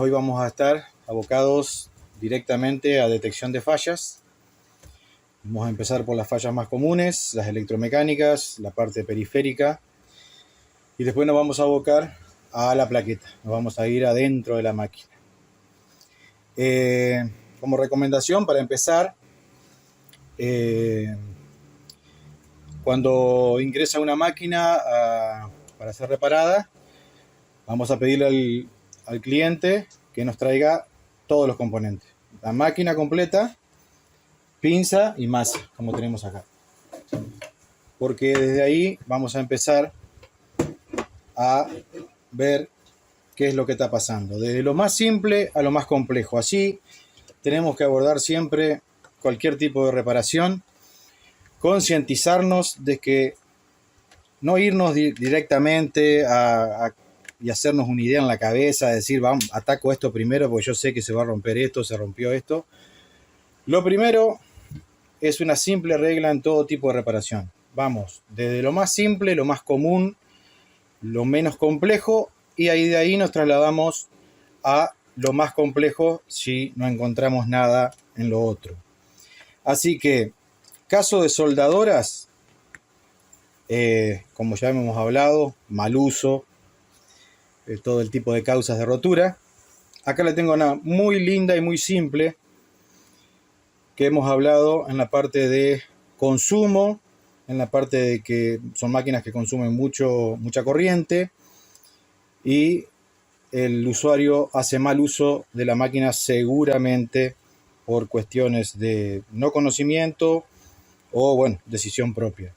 Hoy vamos a estar abocados directamente a detección de fallas. Vamos a empezar por las fallas más comunes, las electromecánicas, la parte periférica, y después nos vamos a abocar a la plaqueta. Nos vamos a ir adentro de la máquina. Como recomendación para empezar, cuando ingresa una máquina para ser reparada, vamos a pedirle al cliente que nos traiga todos los componentes. La máquina completa, pinza y masa, como tenemos acá. Porque desde ahí vamos a empezar a ver qué es lo que está pasando. Desde lo más simple a lo más complejo. Así tenemos que abordar siempre cualquier tipo de reparación. Concientizarnos de que no irnos directamente y hacernos una idea en la cabeza, decir, vamos, ataco esto primero porque yo sé que se va a romper esto, se rompió esto. Lo primero es una simple regla en todo tipo de reparación. Vamos desde lo más simple, lo más común, lo menos complejo, y de ahí nos trasladamos a lo más complejo si no encontramos nada en lo otro. Así que, caso de soldadoras, como ya hemos hablado, mal uso, todo el tipo de causas de rotura. Acá le tengo una muy linda y muy simple que hemos hablado en la parte de consumo, en la parte de que son máquinas que consumen mucha corriente y el usuario hace mal uso de la máquina seguramente por cuestiones de no conocimiento o, bueno, decisión propia.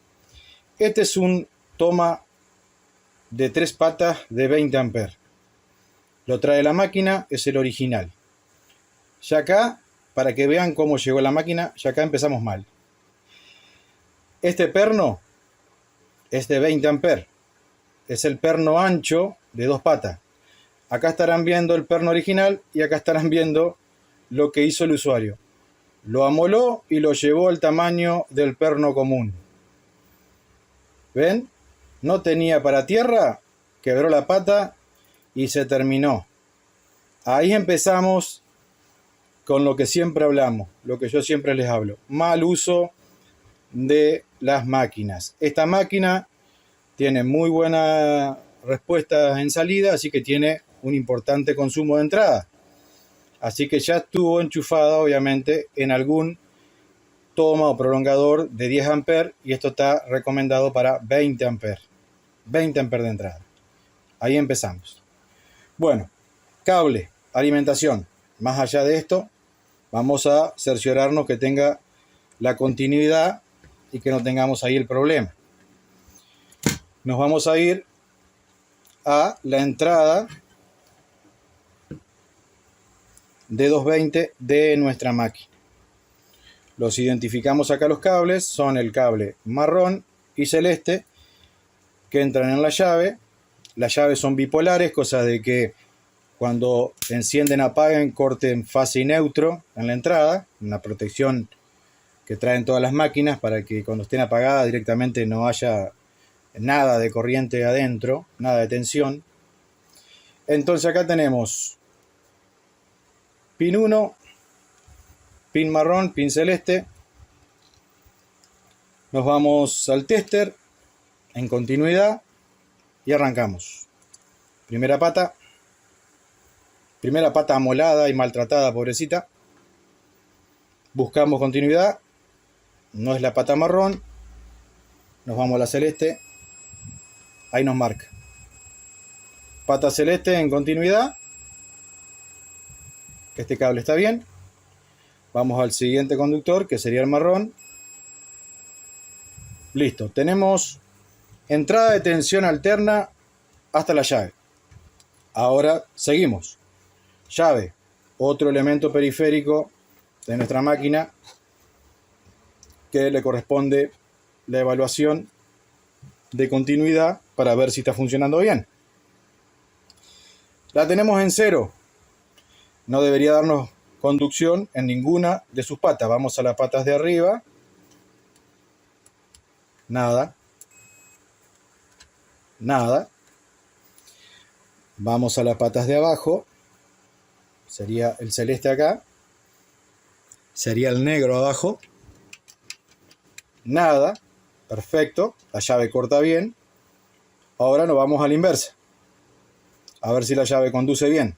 Este es un toma de 3 patas de 20 amperes. Lo trae la máquina, es el original. Ya acá, para que vean cómo llegó la máquina, ya acá empezamos mal. Este perno es de 20 amperes. Es el perno ancho de 2 patas. Acá estarán viendo el perno original y acá estarán viendo lo que hizo el usuario. Lo amoló y lo llevó al tamaño del perno común. ¿Ven? No tenía para tierra, quebró la pata y se terminó. Ahí empezamos con lo que siempre hablamos, lo que yo siempre les hablo. Mal uso de las máquinas. Esta máquina tiene muy buena respuesta en salida, así que tiene un importante consumo de entrada. Así que ya estuvo enchufada, obviamente, en algún toma o prolongador de 10 amperes y esto está recomendado para 20 amperes. 20 amperes de entrada. Ahí empezamos. Bueno, cable, alimentación. Más allá de esto, vamos a cerciorarnos que tenga la continuidad y que no tengamos ahí el problema. Nos vamos a ir a la entrada de 220 de nuestra máquina. Los identificamos acá los cables, son el cable marrón y celeste que entran en la llave. Las llaves son bipolares, cosa de que cuando encienden, apaguen, corten fase y neutro en la entrada, una protección que traen todas las máquinas para que cuando estén apagadas directamente no haya nada de corriente adentro, nada de tensión. Entonces acá tenemos pin 1, pin marrón, pin celeste. Nos vamos al tester en continuidad y arrancamos. Primera pata amolada y maltratada, pobrecita. Buscamos continuidad, no es la pata marrón, nos vamos a la celeste, ahí nos marca. Pata celeste en continuidad, este cable está bien. Vamos al siguiente conductor, que sería el marrón. Listo, tenemos entrada de tensión alterna hasta la llave. Ahora seguimos. Llave, otro elemento periférico de nuestra máquina que le corresponde la evaluación de continuidad para ver si está funcionando bien. La tenemos en 0. No debería darnos conducción en ninguna de sus patas. Vamos a las patas de arriba. Nada. Nada. Vamos a las patas de abajo. sería el celeste acá, sería el negro abajo, nada, perfecto, la llave corta bien. Ahora nos vamos a la inversa, a ver si la llave conduce bien.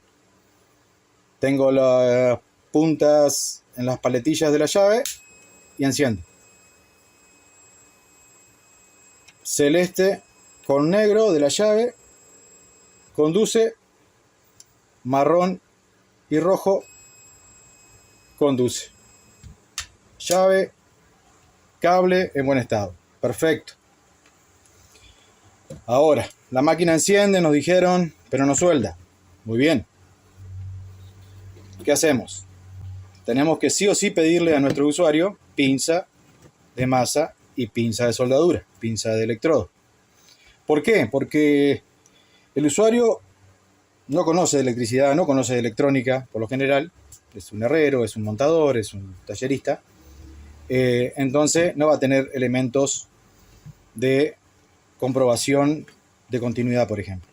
Tengo las puntas en las paletillas de la llave y enciendo. Celeste con negro de la llave conduce, marrón y rojo conduce. Llave, cable en buen estado. Perfecto. Ahora, la máquina enciende, nos dijeron, pero no suelda. Muy bien. ¿Qué hacemos? Tenemos que sí o sí pedirle a nuestro usuario pinza de masa y pinza de soldadura, pinza de electrodo. ¿Por qué? Porque el usuario no conoce de electricidad, no conoce de electrónica, por lo general. Es un herrero, es un montador, es un tallerista. Entonces no va a tener elementos de comprobación de continuidad, por ejemplo.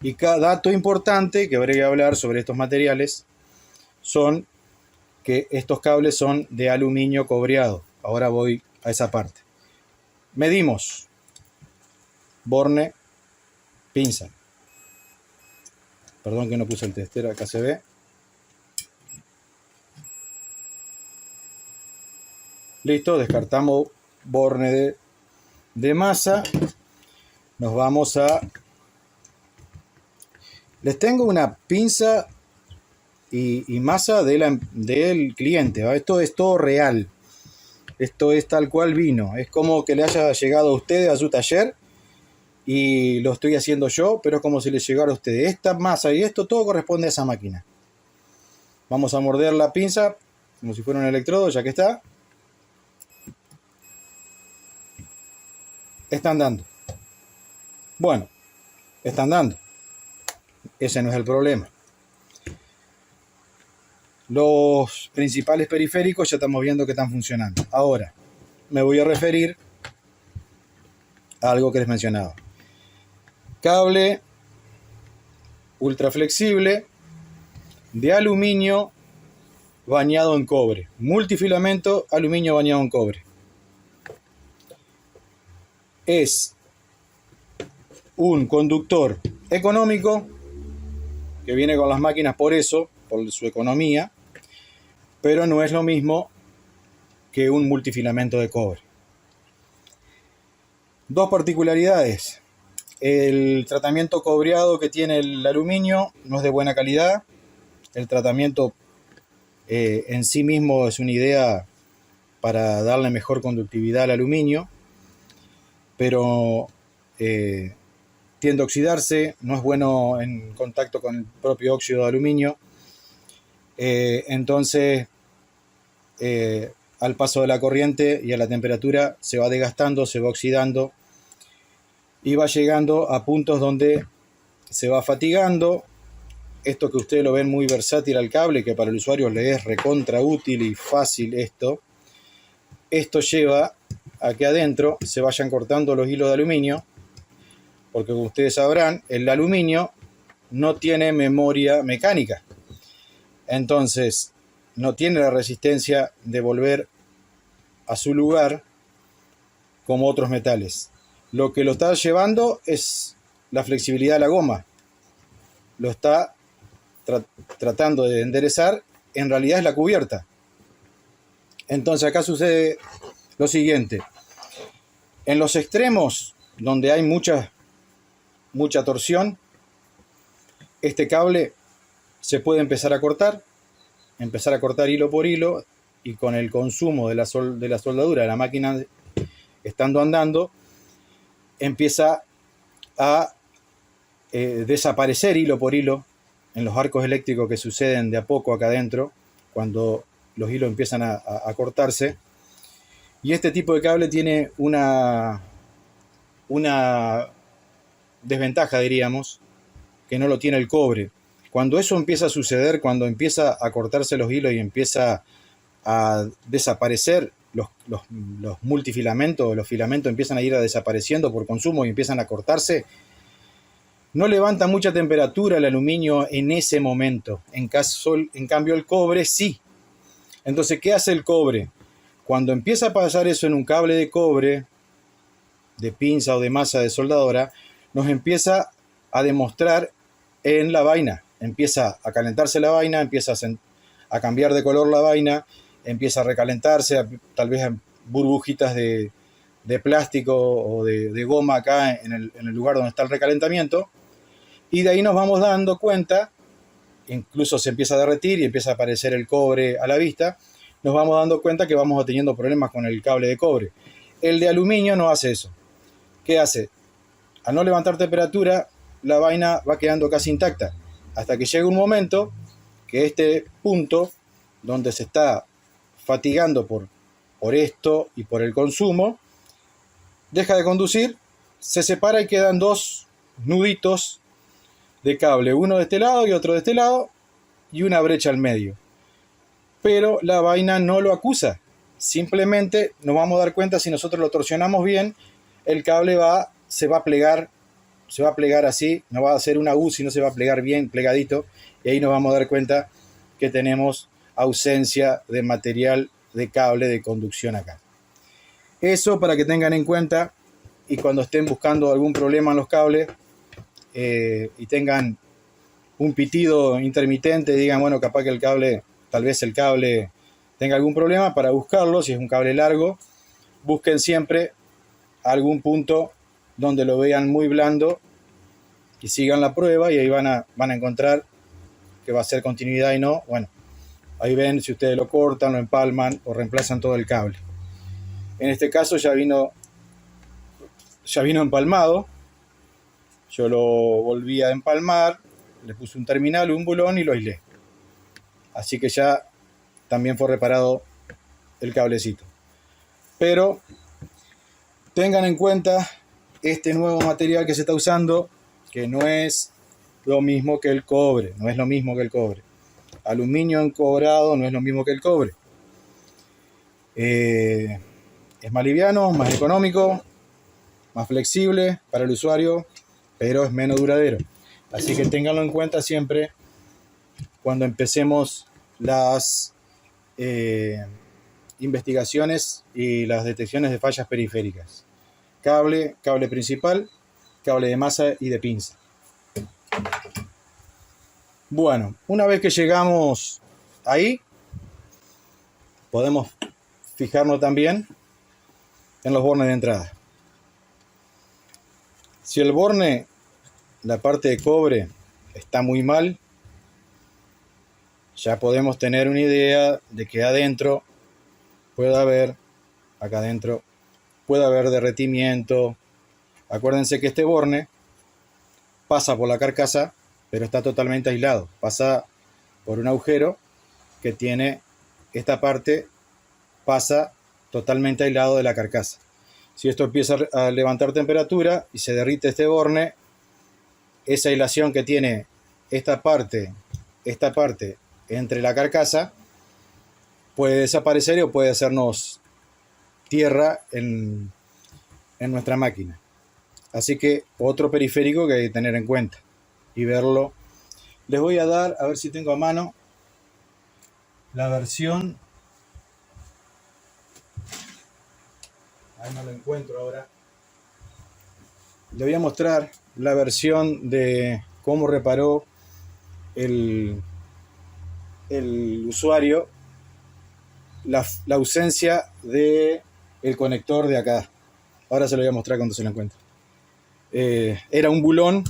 Y cada dato importante que habría que hablar sobre estos materiales son que estos cables son de aluminio cobreado. Ahora voy a esa parte. Medimos. Borne, pinza. Perdón que no puse el testero, acá se ve. Listo, descartamos borne de masa. Nos vamos a... Les tengo una pinza y masa del cliente, ¿va? Esto es todo real. Esto es tal cual vino. Es como que le haya llegado a usted a su taller y lo estoy haciendo yo, pero es como si le llegara a usted. Esta masa y esto todo corresponde a esa máquina. Vamos a morder la pinza como si fuera un electrodo, ya que está. Están dando. Bueno, están dando. Ese no es el problema. Los principales periféricos ya estamos viendo que están funcionando. Ahora, me voy a referir a algo que les mencionaba. Cable ultra flexible de aluminio bañado en cobre. Multifilamento aluminio bañado en cobre. Es un conductor económico que viene con las máquinas por eso, por su economía, pero no es lo mismo que un multifilamento de cobre. Dos particularidades. El tratamiento cobreado que tiene el aluminio no es de buena calidad. El tratamiento en sí mismo es una idea para darle mejor conductividad al aluminio, pero tiende a oxidarse, no es bueno en contacto con el propio óxido de aluminio. Entonces, al paso de la corriente y a la temperatura se va desgastando, se va oxidando y va llegando a puntos donde se va fatigando. Esto que ustedes lo ven muy versátil al cable, que para el usuario le es recontra útil y fácil esto lleva a que adentro se vayan cortando los hilos de aluminio, porque como ustedes sabrán, el aluminio no tiene memoria mecánica. Entonces, no tiene la resistencia de volver a su lugar como otros metales. Lo que lo está llevando es la flexibilidad de la goma. Lo está tratando de enderezar, en realidad es la cubierta. Entonces acá sucede lo siguiente. En los extremos, donde hay mucha torsión, este cable se puede empezar a cortar hilo por hilo, y con el consumo de la soldadura de la máquina estando andando, empieza a desaparecer hilo por hilo en los arcos eléctricos que suceden de a poco acá adentro, cuando los hilos empiezan a cortarse. Y este tipo de cable tiene una desventaja, diríamos, que no lo tiene el cobre. Cuando eso empieza a suceder, cuando empieza a cortarse los hilos y empieza a desaparecer los multifilamentos, los filamentos empiezan a ir desapareciendo por consumo y empiezan a cortarse, no levanta mucha temperatura el aluminio en ese momento. En cambio el cobre sí. Entonces, ¿qué hace el cobre? Cuando empieza a pasar eso en un cable de cobre, de pinza o de masa de soldadora, nos empieza a demostrar en la vaina. Empieza a calentarse la vaina, empieza a cambiar de color la vaina, empieza a recalentarse, tal vez burbujitas de plástico o de goma acá en el lugar donde está el recalentamiento. Y de ahí nos vamos dando cuenta, incluso se empieza a derretir y empieza a aparecer el cobre a la vista, nos vamos dando cuenta que vamos teniendo problemas con el cable de cobre. El de aluminio no hace eso. ¿Qué hace? Al no levantar temperatura, la vaina va quedando casi intacta, hasta que llega un momento que este punto, donde se está fatigando por esto y por el consumo, deja de conducir, se separa y quedan dos nuditos de cable, uno de este lado y otro de este lado, y una brecha al medio. Pero la vaina no lo acusa. Simplemente nos vamos a dar cuenta, si nosotros lo torsionamos bien, el cable se va a plegar así, no va a hacer una U, sino se va a plegar bien plegadito, y ahí nos vamos a dar cuenta que tenemos ausencia de material de cable de conducción acá. Eso para que tengan en cuenta, y cuando estén buscando algún problema en los cables y tengan un pitido intermitente, digan, bueno, capaz que tal vez el cable tenga algún problema, para buscarlo, si es un cable largo, busquen siempre algún punto donde lo vean muy blando y sigan la prueba, y ahí van a encontrar que va a ser continuidad y no. Bueno, ahí ven si ustedes lo cortan, lo empalman o reemplazan todo el cable. En este caso ya vino empalmado. Yo lo volví a empalmar, le puse un terminal, un bulón y lo aislé. Así que ya también fue reparado el cablecito. Pero tengan en cuenta este nuevo material que se está usando, que no es lo mismo que el cobre, Aluminio encobrado no es lo mismo que el cobre. Es más liviano, más económico, más flexible para el usuario, pero es menos duradero. Así que ténganlo en cuenta siempre cuando empecemos las investigaciones y las detecciones de fallas periféricas. Cable principal, cable de masa y de pinza. Bueno, una vez que llegamos ahí, podemos fijarnos también en los bornes de entrada. Si el borne, la parte de cobre, está muy mal, ya podemos tener una idea de que adentro acá adentro puede haber derretimiento. Acuérdense que este borne pasa por la carcasa, pero está totalmente aislado. Pasa por un agujero que tiene esta parte, pasa totalmente aislado de la carcasa. Si esto empieza a levantar temperatura y se derrite este borne, esa aislación que tiene esta parte entre la carcasa puede desaparecer o puede hacernos tierra en nuestra máquina. Así que otro periférico que hay que tener en cuenta y verlo. Les voy a dar, a ver si tengo a mano, la versión. Ahí no lo encuentro ahora. Le voy a mostrar la versión de cómo reparó el usuario la ausencia del conector de acá. Ahora se lo voy a mostrar cuando se lo encuentre. Era un bulón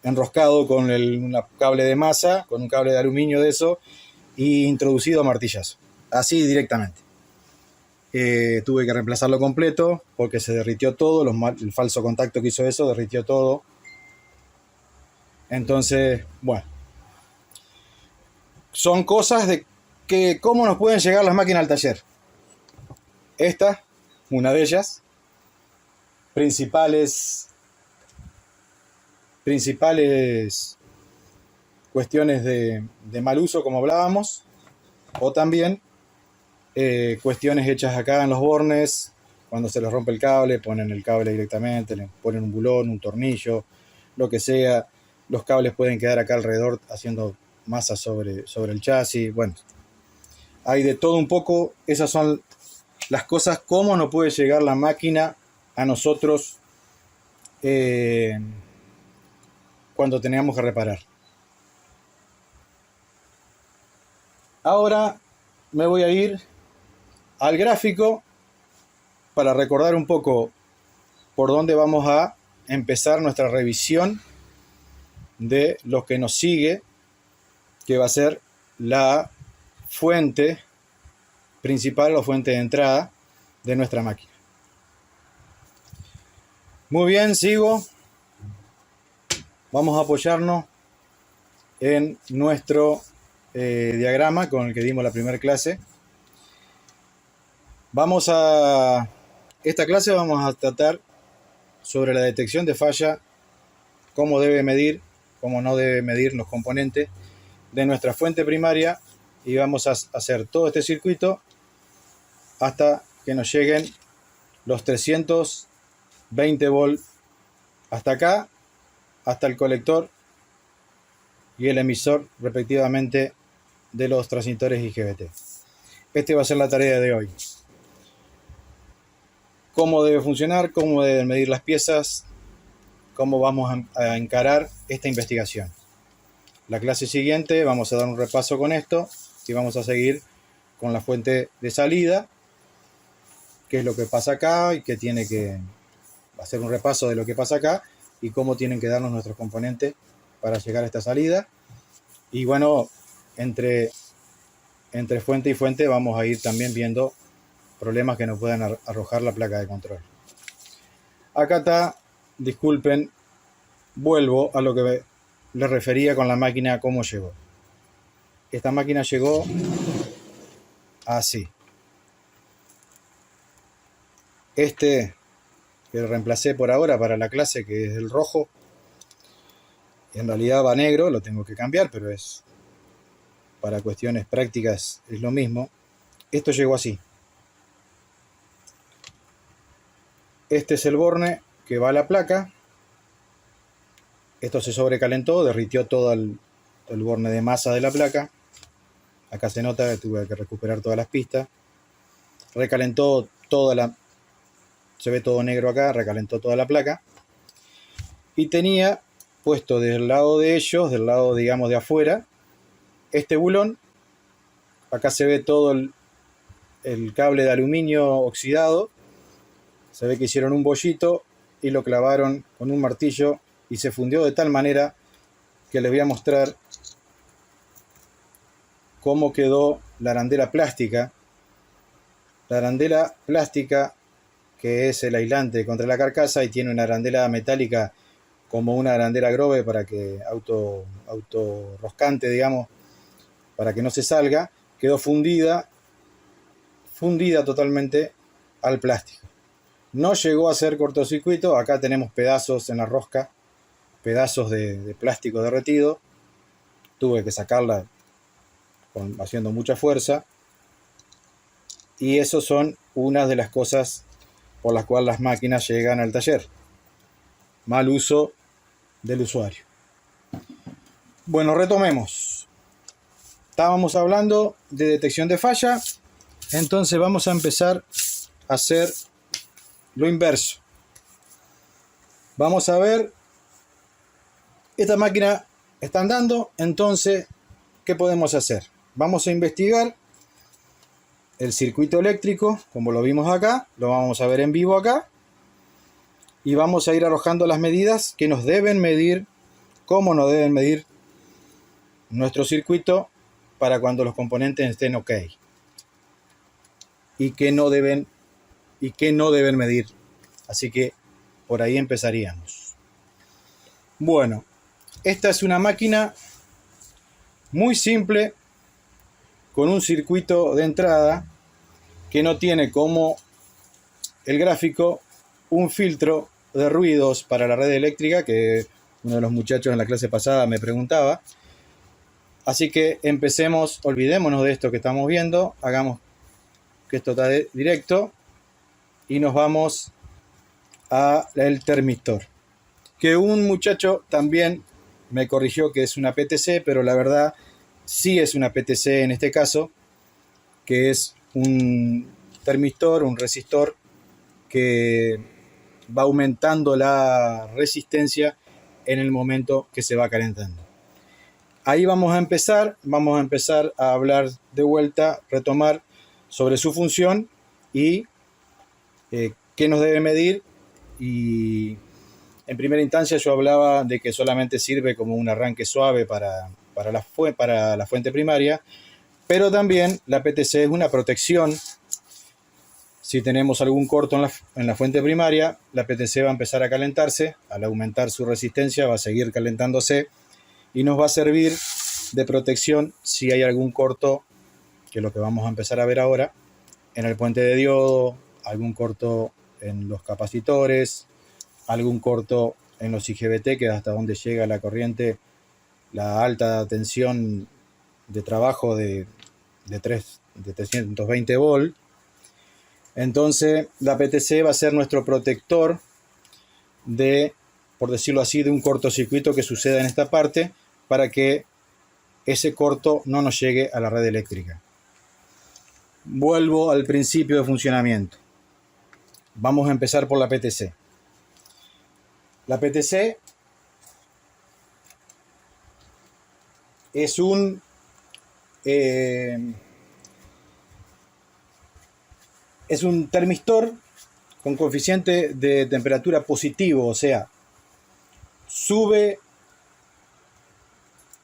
enroscado con un cable de masa, con un cable de aluminio de eso, y introducido a martillazo, así directamente. Tuve que reemplazarlo completo porque se derritió todo, el falso contacto que hizo eso derritió todo. Entonces, bueno, son cosas de que cómo nos pueden llegar las máquinas al taller. Esta, una de ellas, principales cuestiones de mal uso, como hablábamos, o también cuestiones hechas acá en los bornes cuando se les rompe el cable, ponen el cable directamente, le ponen un bulón, un tornillo, lo que sea. Los cables pueden quedar acá alrededor haciendo masa sobre el chasis. Bueno, hay de todo un poco. Esas son las cosas, cómo no puede llegar la máquina a nosotros cuando teníamos que reparar. Ahora me voy a ir al gráfico para recordar un poco por dónde vamos a empezar nuestra revisión de lo que nos sigue, que va a ser la fuente principal o fuente de entrada de nuestra máquina. Muy bien, sigo. Vamos a apoyarnos en nuestro diagrama con el que dimos la primera clase. Esta clase vamos a tratar sobre la detección de falla, cómo debe medir, cómo no debe medir los componentes de nuestra fuente primaria, y vamos a hacer todo este circuito hasta que nos lleguen los 320 volts hasta acá, hasta el colector y el emisor respectivamente de los transistores IGBT. Esta va a ser la tarea de hoy. Cómo debe funcionar, cómo deben medir las piezas, cómo vamos a encarar esta investigación. La clase siguiente vamos a dar un repaso con esto y vamos a seguir con la fuente de salida, qué es lo que pasa acá y qué tiene que hacer un repaso de lo que pasa acá y cómo tienen que darnos nuestros componentes para llegar a esta salida. Y bueno, entre fuente y fuente vamos a ir también viendo problemas que nos puedan arrojar la placa de control. Acá está, disculpen, vuelvo a lo que les refería con la máquina, cómo llegó. Esta máquina llegó así. Este que reemplacé por ahora para la clase, que es el rojo, en realidad va negro, lo tengo que cambiar, pero es para cuestiones prácticas es lo mismo. Esto llegó así. Este es el borne que va a la placa. Esto se sobrecalentó, derritió todo el borne de masa de la placa. Acá se nota que tuve que recuperar todas las pistas. Recalentó se ve todo negro acá, recalentó toda la placa. Y tenía puesto del lado de ellos, del lado digamos de afuera, este bulón. Acá se ve todo el cable de aluminio oxidado. Se ve que hicieron un bollito y lo clavaron con un martillo y se fundió de tal manera que les voy a mostrar cómo quedó la arandela plástica. La arandela plástica, que es el aislante contra la carcasa, y tiene una arandela metálica como una arandela Grove para que auto roscante, digamos, para que no se salga, quedó fundida totalmente al plástico. No llegó a ser cortocircuito. Acá tenemos pedazos en la rosca, pedazos de plástico derretido. Tuve que sacarla haciendo mucha fuerza. Y eso son unas de las cosas por las cuales las máquinas llegan al taller. Mal uso del usuario. Bueno, retomemos. Estábamos hablando de detección de falla. Entonces vamos a empezar a hacer lo inverso. Vamos a ver, esta máquina está andando, entonces, ¿qué podemos hacer? Vamos a investigar el circuito eléctrico, como lo vimos acá, lo vamos a ver en vivo acá, y vamos a ir arrojando las medidas que nos deben medir, cómo nos deben medir nuestro circuito para cuando los componentes estén ok, y qué no deben medir. Así que por ahí empezaríamos. Bueno, esta es una máquina muy simple con un circuito de entrada que no tiene, como el gráfico, un filtro de ruidos para la red eléctrica, que uno de los muchachos en la clase pasada me preguntaba. Así que empecemos, olvidémonos de esto que estamos viendo, hagamos que esto está directo. y nos vamos al termistor. Que un muchacho también me corrigió que es una PTC, pero la verdad sí es una PTC en este caso, que es un termistor, un resistor que va aumentando la resistencia en el momento que se va calentando. Ahí vamos a empezar a hablar de vuelta, retomar sobre su función y qué nos debe medir. Y en primera instancia yo hablaba de que solamente sirve como un arranque suave para la fuente primaria, pero también la PTC es una protección. Si tenemos algún corto en la fuente primaria, la PTC va a empezar a calentarse, al aumentar su resistencia va a seguir calentándose y nos va a servir de protección si hay algún corto, que es lo que vamos a empezar a ver ahora, en el puente de diodo, algún corto en los capacitores, algún corto en los IGBT, que es hasta donde llega la corriente, la alta tensión de trabajo de 320 volt. Entonces la PTC va a ser nuestro protector de, por decirlo así, de un cortocircuito que suceda en esta parte para que ese corto no nos llegue a la red eléctrica. Vuelvo al principio de funcionamiento. Vamos a empezar por la PTC. La PTC es un termistor con coeficiente de temperatura positivo, o sea, sube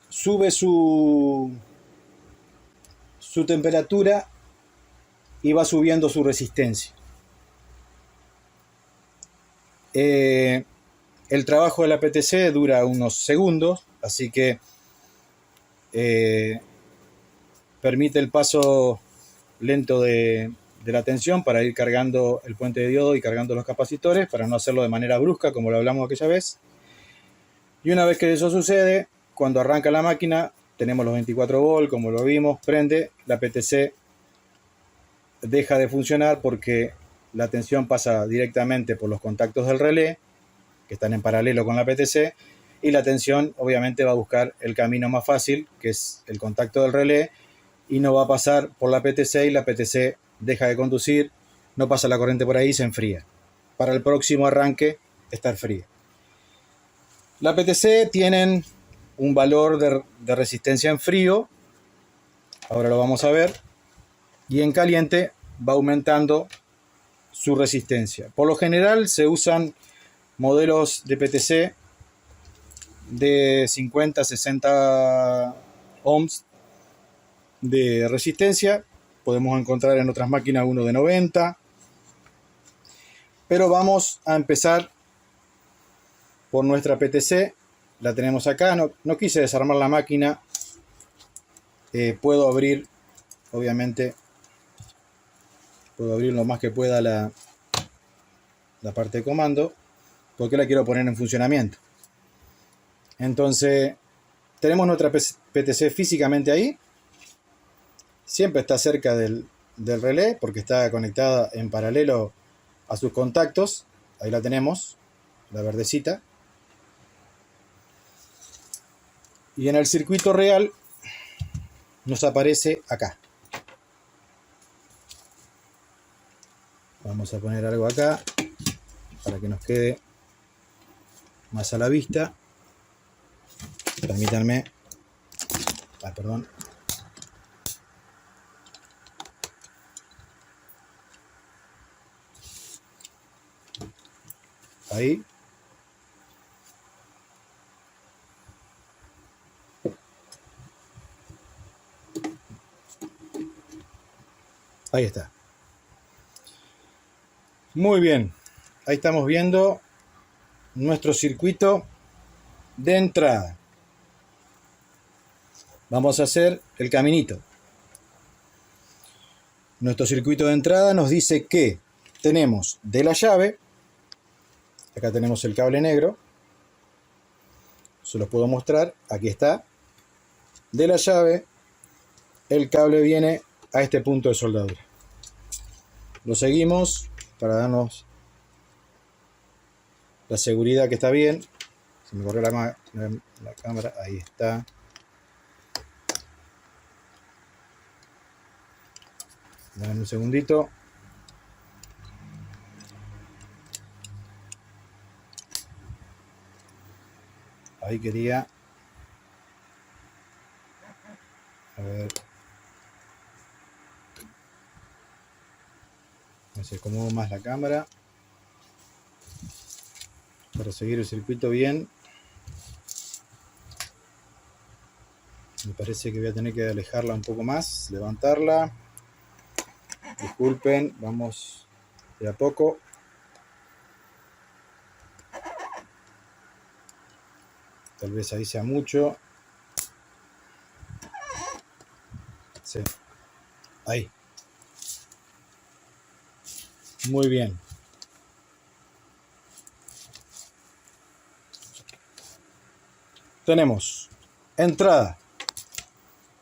su temperatura y va subiendo su resistencia. El trabajo de la PTC dura unos segundos, así que permite el paso lento de la tensión para ir cargando el puente de diodo y cargando los capacitores, para no hacerlo de manera brusca como lo hablamos aquella vez. Y una vez que eso sucede, cuando arranca la máquina, tenemos los 24 volts, como lo vimos, prende, la PTC deja de funcionar porque la tensión pasa directamente por los contactos del relé, que están en paralelo con la PTC, y la tensión obviamente va a buscar el camino más fácil, que es el contacto del relé, y no va a pasar por la PTC, y la PTC deja de conducir, no pasa la corriente por ahí y se enfría. Para el próximo arranque, estar fría. La PTC tienen un valor de resistencia en frío, ahora lo vamos a ver, y en caliente va aumentando su resistencia. Por lo general se usan modelos de PTC de 50 a 60 ohms de resistencia. Podemos encontrar en otras máquinas uno de 90, pero vamos a empezar por nuestra PTC. La tenemos acá, no quise desarmar la máquina. Puedo abrir, obviamente, puedo abrir lo más que pueda la parte de comando, porque la quiero poner en funcionamiento. Entonces, tenemos nuestra PTC físicamente ahí. Siempre está cerca del relé, porque está conectada en paralelo a sus contactos. Ahí la tenemos, la verdecita. Y en el circuito real nos aparece acá. Vamos a poner algo acá para que nos quede más a la vista. Permítanme. Perdón. Ahí. Ahí está. Muy bien. Ahí estamos viendo nuestro circuito de entrada. Vamos a hacer el caminito. Nuestro circuito de entrada nos dice que tenemos de la llave, acá tenemos el cable negro, se los puedo mostrar, aquí está. De la llave, el cable viene a este punto de soldadura. Lo seguimos para darnos la seguridad que está bien. Se me corrió la cámara, ahí está. Dame un segundito. Ahí quería. A ver. No sé cómo más la cámara. Para seguir el circuito bien. Me parece que voy a tener que alejarla un poco más. Levantarla. Disculpen, vamos de a poco. Tal vez ahí sea mucho. Sí. Ahí. Muy bien. Tenemos entrada.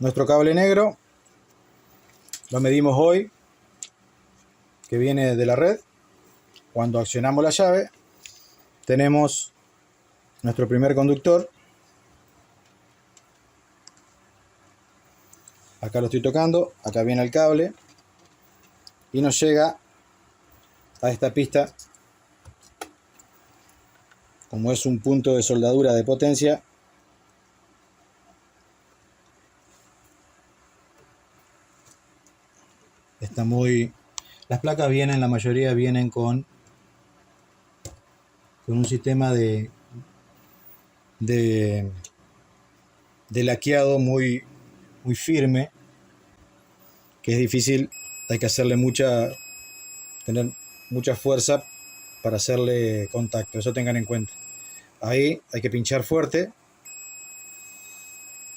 Nuestro cable negro. Lo medimos hoy. Que viene de la red. Cuando accionamos la llave. Tenemos nuestro primer conductor. Acá lo estoy tocando. Acá viene el cable. Y nos llega a esta pista. Como es un punto de soldadura de potencia. Está muy... Las placas vienen, la mayoría vienen con un sistema de laqueado muy firme, que es difícil, hay que hacerle tener mucha fuerza para hacerle contacto, eso tengan en cuenta. Ahí hay que pinchar fuerte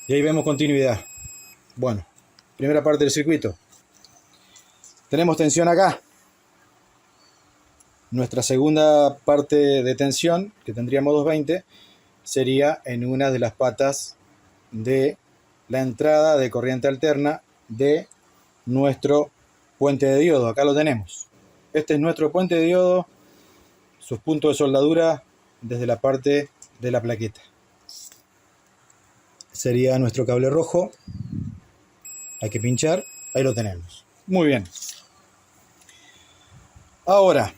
y ahí vemos continuidad. Bueno, primera parte del circuito. Tenemos tensión acá. Nuestra segunda parte de tensión, que tendríamos 220, sería en una de las patas de la entrada de corriente alterna de nuestro puente de diodo. Acá lo tenemos. Este es nuestro puente de diodo, sus puntos de soldadura desde la parte de la plaqueta. Sería nuestro cable rojo. Hay que pinchar. Ahí lo tenemos. Muy bien. Ahora,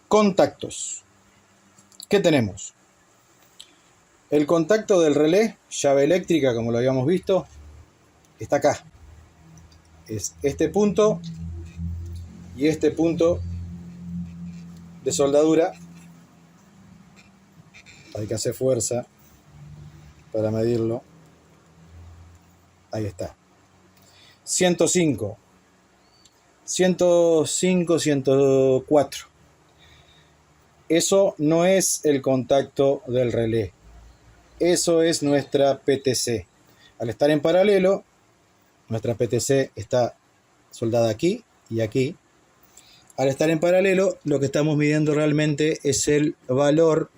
contactos. ¿Qué tenemos? El contacto del relé, llave eléctrica, como lo habíamos visto, está acá. Es este punto y este punto de soldadura. Hay que hacer fuerza para medirlo. Ahí está. 105. 105, 104. Eso no es el contacto del relé. Eso es nuestra PTC. Al estar en paralelo, nuestra PTC está soldada aquí y aquí. Al estar en paralelo, lo que estamos midiendo realmente es el valor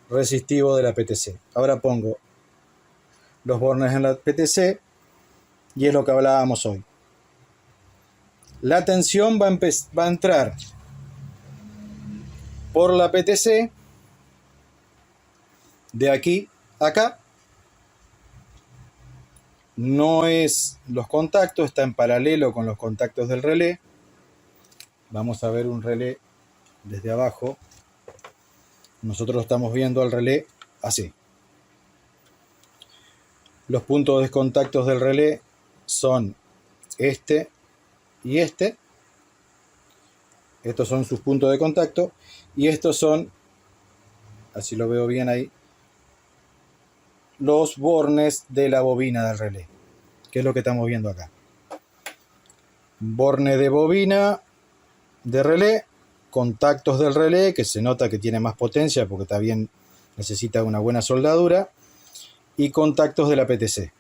resistivo de la PTC. Ahora pongo los bornes en la PTC y es lo que hablábamos hoy. La tensión va a entrar por la PTC de aquí a acá. No es los contactos, está en paralelo con los contactos del relé. Vamos a ver un relé desde abajo. Nosotros estamos viendo al relé así. Los puntos de contactos del relé son este y este. Estos son sus puntos de contacto. Y estos son, así lo veo bien ahí, los bornes de la bobina del relé, que es lo que estamos viendo acá. Borne de bobina de relé, contactos del relé, que se nota que tiene más potencia porque está bien, necesita una buena soldadura, y contactos de la PTC.